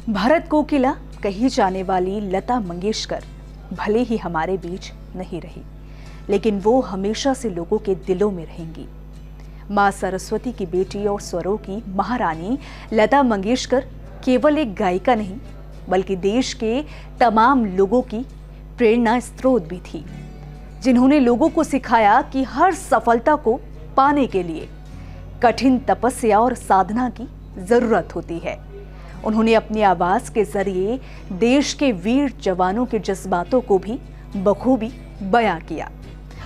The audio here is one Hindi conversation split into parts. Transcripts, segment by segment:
भारत कोकिला कही जाने वाली लता मंगेशकर भले ही हमारे बीच नहीं रही, लेकिन वो हमेशा से लोगों के दिलों में रहेंगी। मां सरस्वती की बेटी और स्वरों की महारानी लता मंगेशकर केवल एक गायिका नहीं, बल्कि देश के तमाम लोगों की प्रेरणा स्रोत भी थी, जिन्होंने लोगों को सिखाया कि हर सफलता को पाने के लिए कठिन तपस्या और साधना की जरूरत होती है। उन्होंने अपनी आवाज के जरिए देश के वीर जवानों के जज्बातों को भी बखूबी बयां किया।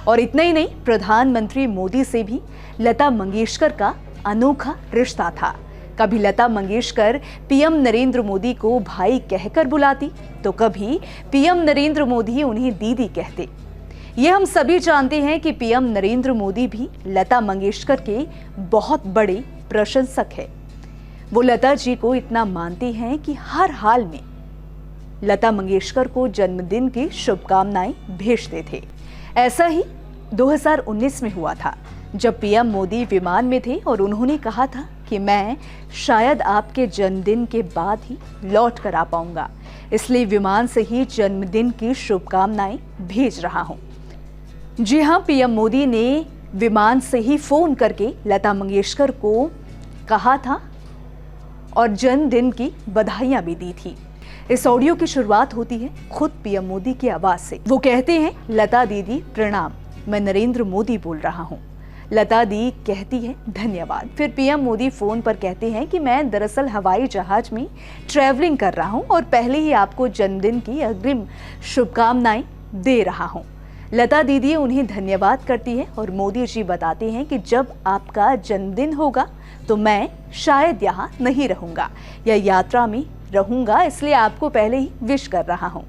और इतना ही नहीं, प्रधानमंत्री मोदी से भी लता मंगेशकर का अनोखा रिश्ता था। कभी लता मंगेशकर पीएम नरेंद्र मोदी को भाई कहकर बुलाती, तो कभी पीएम नरेंद्र मोदी उन्हें दीदी कहते। ये हम सभी जानते हैं कि पीएम नरेंद्र मोदी भी लता मंगेशकर के बहुत बड़े प्रशंसक हैं। वो लता जी को इतना मानते हैं कि हर हाल में लता मंगेशकर को जन्मदिन की शुभकामनाएं भेजते थे। ऐसा ही 2019 में हुआ था, जब पीएम मोदी विमान में थे और उन्होंने कहा था कि मैं शायद आपके जन्मदिन के बाद ही लौट कर आ पाऊंगा, इसलिए विमान से ही जन्मदिन की शुभकामनाएं भेज रहा हूं। जी हां, पीएम मोदी ने विमान से ही फोन करके लता मंगेशकर को कहा था और जन्मदिन की बधाइयां भी दी थी। इस ऑडियो की शुरुआत होती है खुद पीएम मोदी की आवाज से। वो कहते हैं, लता दीदी प्रणाम, मैं नरेंद्र मोदी बोल रहा हूँ। लता दी कहती है धन्यवाद। फिर पीएम मोदी फोन पर कहते हैं कि मैं दरअसल हवाई जहाज में ट्रैवलिंग कर रहा हूँ और पहले ही आपको जन्मदिन की अग्रिम शुभकामनाएं दे रहा हूँ। लता दीदी उन्हें धन्यवाद करती है और मोदी जी बताते हैं कि जब आपका जन्मदिन होगा तो मैं शायद यहाँ नहीं रहूँगा या यात्रा में रहूँगा, इसलिए आपको पहले ही विश कर रहा हूँ।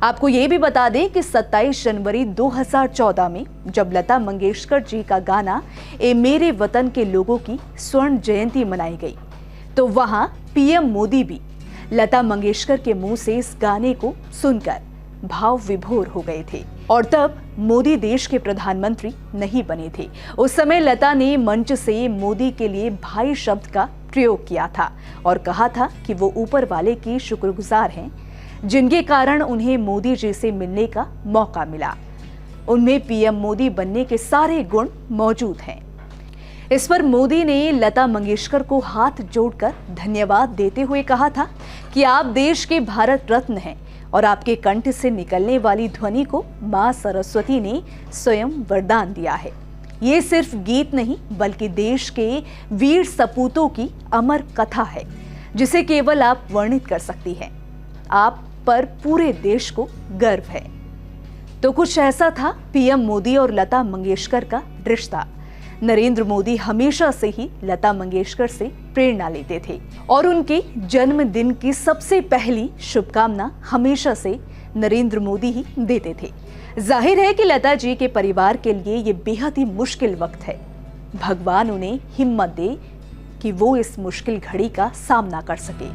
आपको ये भी बता दें कि 27 जनवरी 2014 में जब लता मंगेशकर जी का गाना ए मेरे वतन के लोगों की स्वर्ण जयंती मनाई गई, तो वहाँ पीएम मोदी भी लता मंगेशकर के मुंह से इस गाने को सुनकर भाव विभोर हो गए थे। और तब मोदी देश के प्रधानमंत्री नहीं बने थे। उस समय लता ने मंच से मोदी के लिए भाई शब्द का प्रयोग किया था और कहा था कि वो ऊपर वाले की शुक्रगुजार हैं, जिनके कारण उन्हें मोदी जी से मिलने का मौका मिला। उनमें पीएम मोदी बनने के सारे गुण मौजूद हैं। इस पर मोदी ने लता मंगेशकर को हाथ जोड़कर धन्यवाद देते हुए कहा था कि आप देश के भारत रत्न हैं और आपके कंठ से निकलने वाली ध्वनि को मां सरस्वती ने स्वयं वरदान दिया है। ये सिर्फ गीत नहीं, बल्कि देश के वीर सपूतों की अमर कथा है, जिसे केवल आप वर्णित कर सकती हैं। आप पर पूरे देश को गर्व है। तो कुछ ऐसा था पीएम मोदी और लता मंगेशकर का रिश्ता। नरेंद्र मोदी हमेशा से ही लता मंगेशकर से प्रेरणा लेते थे और उनके जन्मदिन की सबसे पहली शुभकामना हमेशा से नरेंद्र मोदी ही देते थे। जाहिर है कि लता जी के परिवार के लिए ये बेहद ही मुश्किल वक्त है। भगवान उन्हें हिम्मत दे कि वो इस मुश्किल घड़ी का सामना कर सके।